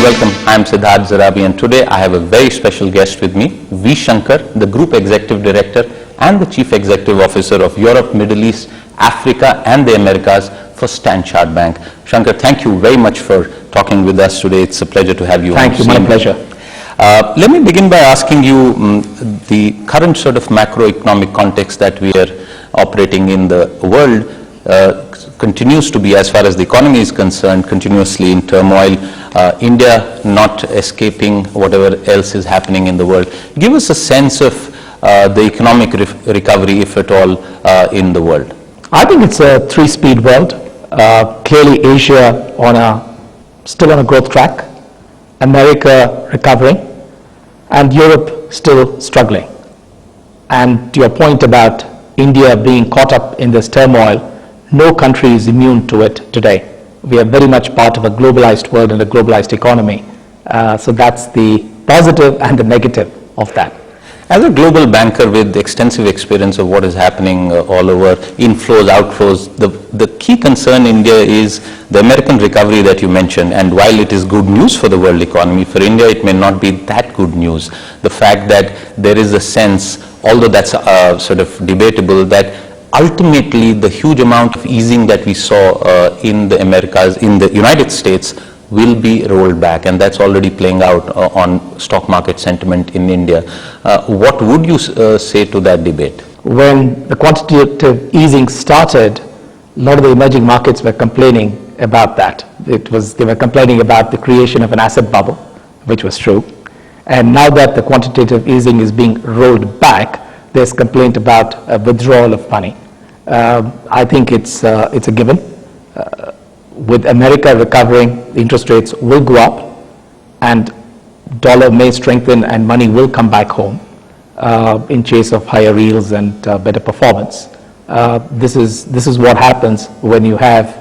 welcome. I am Siddharth Zarabi, and today I have a very special guest with me, V.Shankar, the Group Executive Director and the Chief Executive Officer of Europe, Middle East, Africa and the Americas for Standard Chartered Bank. Shankar, thank you very much for talking with us today. It's a pleasure to have you. Thank you, my pleasure. Let me begin by asking you the current sort of macroeconomic context that we are operating in the world continues to be, as far as the economy is concerned, continuously in turmoil. India not escaping whatever else is happening in the world. Give us a sense of the economic recovery, if at all, in the world. I think it's a three-speed world. Clearly Asia still on a growth track, America recovering, and Europe still struggling. And to your point about India being caught up in this turmoil, no country is immune to it today. We are very much part of a globalized world and a globalized economy. So that's the positive and the negative of that. As a global banker with extensive experience of what is happening all over, inflows, outflows, the key concern in India is the American recovery that you mentioned. And while it is good news for the world economy, for India it may not be that good news. The fact that there is a sense, although that's sort of debatable, that ultimately the huge amount of easing that we saw in the Americas, in the United States, will be rolled back, and that's already playing out on stock market sentiment in India. What would you say to that debate? When the quantitative easing started, a lot of the emerging markets were complaining about that. They were complaining about the creation of an asset bubble, which was true. And now that the quantitative easing is being rolled back, there's complaint about a withdrawal of money. I think it's a given. With America recovering, the interest rates will go up, and dollar may strengthen, and money will come back home in chase of higher yields and better performance. This is what happens when you have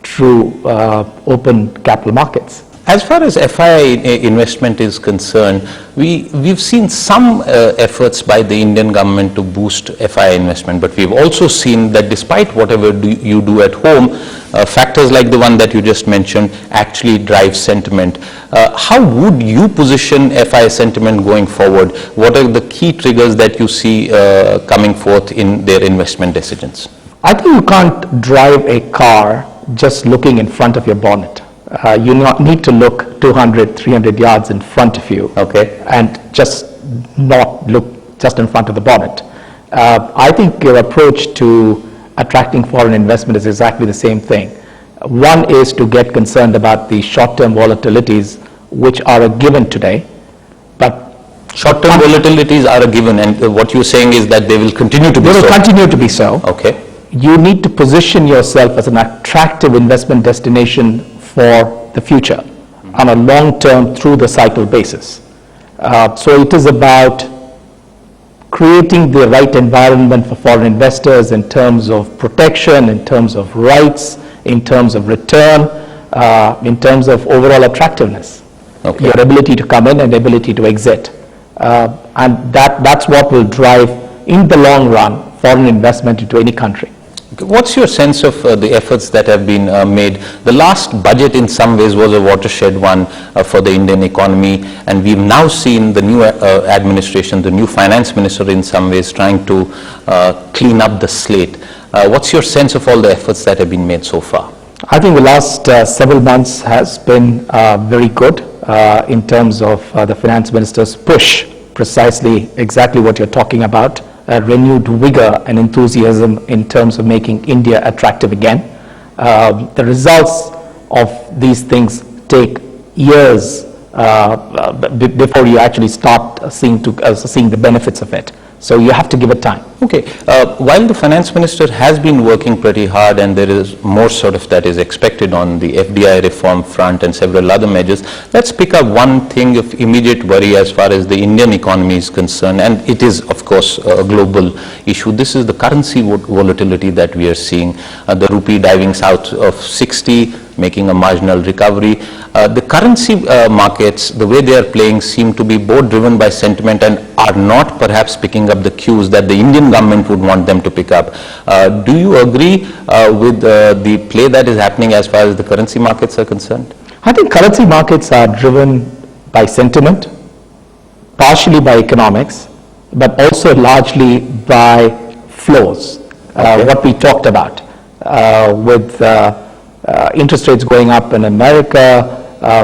true open capital markets. As far as FII investment is concerned, we've seen some efforts by the Indian government to boost FII investment, but we've also seen that despite whatever you do at home, factors like the one that you just mentioned actually drive sentiment. How would you position FII sentiment going forward? What are the key triggers that you see coming forth in their investment decisions? I think you can't drive a car just looking in front of your bonnet. You need to look 200, 300 yards in front of you, okay, and just not look just in front of the bonnet. I think your approach to attracting foreign investment is exactly the same thing. One is to get concerned about the short-term volatilities, which are a given today, but short-term volatilities are a given, and what you're saying is that they will continue to be so. They will continue to be so. Okay. You need to position yourself as an attractive investment destination for the future on a long-term, through the cycle basis. So it is about creating the right environment for foreign investors in terms of protection, in terms of rights, in terms of return, in terms of overall attractiveness. Okay. Your ability to come in and ability to exit. And that's what will drive, in the long run, foreign investment into any country. What's your sense of the efforts that have been made? The last budget in some ways was a watershed one for the Indian economy, and we've now seen the new administration, the new finance minister in some ways trying to clean up the slate. What's your sense of all the efforts that have been made so far? I think the last several months has been very good in terms of the finance minister's push, precisely exactly what you're talking about. Renewed vigor and enthusiasm in terms of making India attractive again. The results of these things take years before you actually start seeing the benefits of it. So you have to give it time. Okay. While the finance minister has been working pretty hard, and there is more sort of that is expected on the FDI reform front and several other measures, let's pick up one thing of immediate worry as far as the Indian economy is concerned, and it is of course a global issue. This is the currency volatility that we are seeing. The rupee diving south of 60, making a marginal recovery. The currency markets, the way they are playing, seem to be both driven by sentiment and are not perhaps picking up the cues that the Indian government would want them to pick up. Do you agree with the play that is happening as far as the currency markets are concerned? I think currency markets are driven by sentiment, partially by economics, but also largely by flows. What we talked about with interest rates going up in America,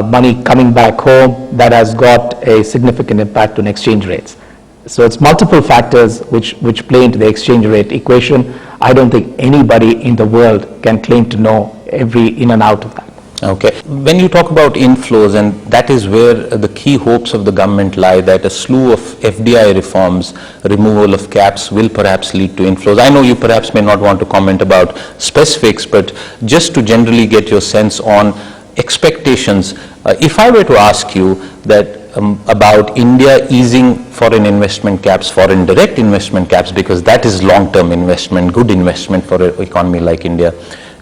money coming back home, that has got a significant impact on exchange rates. So it's multiple factors which play into the exchange rate equation. I don't think anybody in the world can claim to know every in and out of that. Okay. When you talk about inflows, and that is where the key hopes of the government lie, that a slew of FDI reforms, removal of caps will perhaps lead to inflows. I know you perhaps may not want to comment about specifics, but just to generally get your sense on expectations, if I were to ask you that about India easing foreign investment caps, foreign direct investment caps, because that is long-term investment, good investment for an economy like India,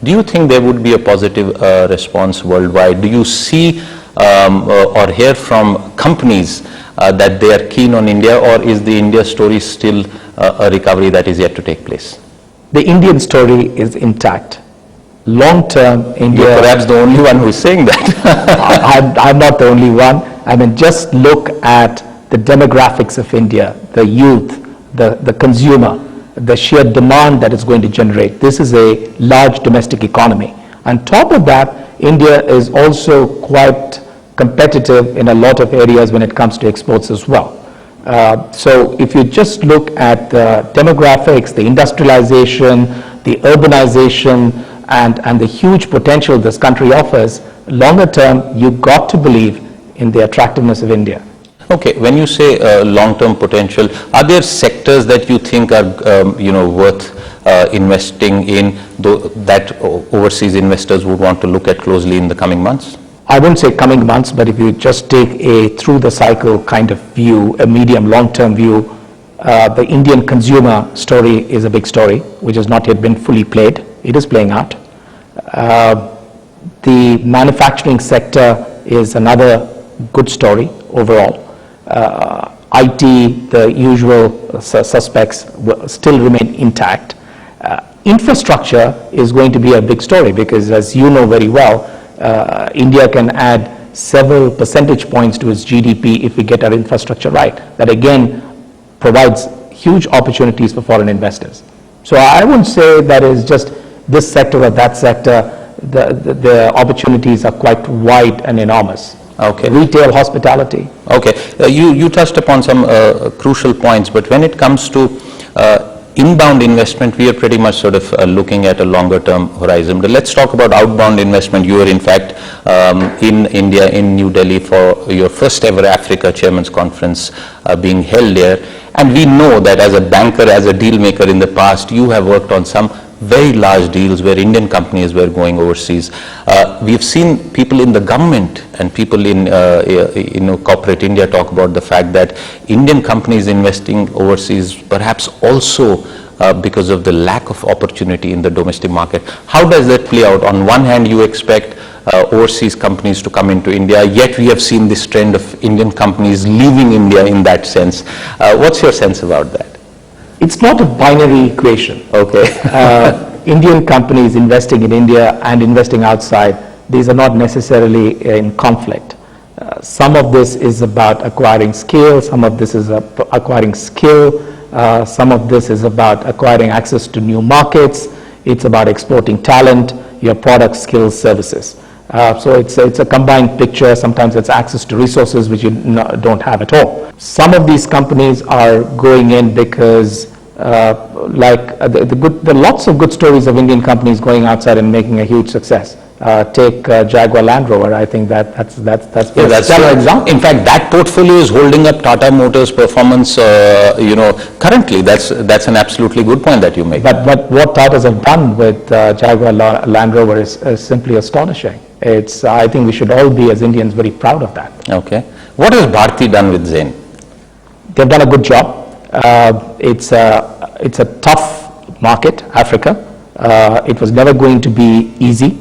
do you think there would be a positive response worldwide? Do you see or hear from companies that they are keen on India, or is the India story still a recovery that is yet to take place? The Indian story is intact. Long-term, India... You're perhaps the only one who is saying that. I'm not the only one. I mean, just look at the demographics of India, the youth, the consumer, the sheer demand that it's going to generate. This is a large domestic economy. On top of that, India is also quite competitive in a lot of areas when it comes to exports as well. So if you just look at the demographics, the industrialization, the urbanization, and the huge potential this country offers, longer term, you've got to believe in the attractiveness of India. Okay, when you say long-term potential, are there sectors that you think are worth investing in, that overseas investors would want to look at closely in the coming months? I wouldn't say coming months, but if you just take a through the cycle kind of view, a medium long-term view, the Indian consumer story is a big story, which has not yet been fully played. It is playing out. The manufacturing sector is another good story overall. IT, the usual suspects still remain intact. Infrastructure is going to be a big story because, as you know very well, India can add several percentage points to its GDP if we get our infrastructure right. That again provides huge opportunities for foreign investors. So I wouldn't say that is just this sector or that sector. The opportunities are quite wide and enormous. Okay. Retail, hospitality. Okay. You touched upon some crucial points, but when it comes to inbound investment, we are pretty much sort of looking at a longer term horizon. But let's talk about outbound investment. You were in fact in India, in New Delhi, for your first ever Africa Chairman's Conference being held there. And we know that as a banker, as a deal maker in the past, you have worked on some very large deals where Indian companies were going overseas. We've seen people in the government and people in corporate India talk about the fact that Indian companies investing overseas perhaps also because of the lack of opportunity in the domestic market. How does that play out? On one hand, you expect overseas companies to come into India, yet we have seen this trend of Indian companies leaving India in that sense. What's your sense about that? It's not a binary equation. Okay. Indian companies investing in India and investing outside, these are not necessarily in conflict. Some of this is about acquiring scale, some of this is acquiring skill, some of this is about acquiring access to new markets, it's about exporting talent, your products, skills, services. So it's a combined picture. Sometimes it's access to resources which you don't have at all. Some of these companies are going in because lots of good stories of Indian companies going outside and making a huge success. Take Jaguar Land Rover. I think that's an example. In fact, that portfolio is holding up Tata Motors' performance. Currently, that's an absolutely good point that you make. But what Tatas have done with Jaguar Land Rover is simply astonishing. I think we should all be, as Indians, very proud of that. Okay. What has Bharti done with Zen? They've done a good job. It's a tough market, Africa. It was never going to be easy.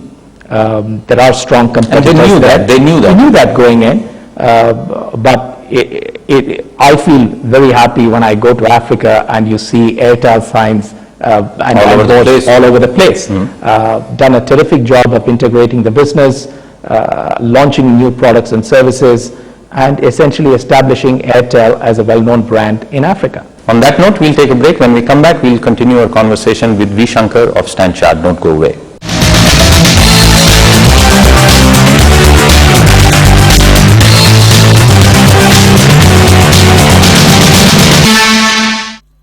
There are strong competitors. And they knew that going in. But I feel very happy when I go to Africa and you see Airtel signs and all over the place. Mm-hmm. Done a terrific job of integrating the business. launching new products and services, and essentially establishing Airtel as a well-known brand in Africa. On that note, we'll take a break. When we come back, we'll continue our conversation with V.Shankar of Stand Chart. Don't go away.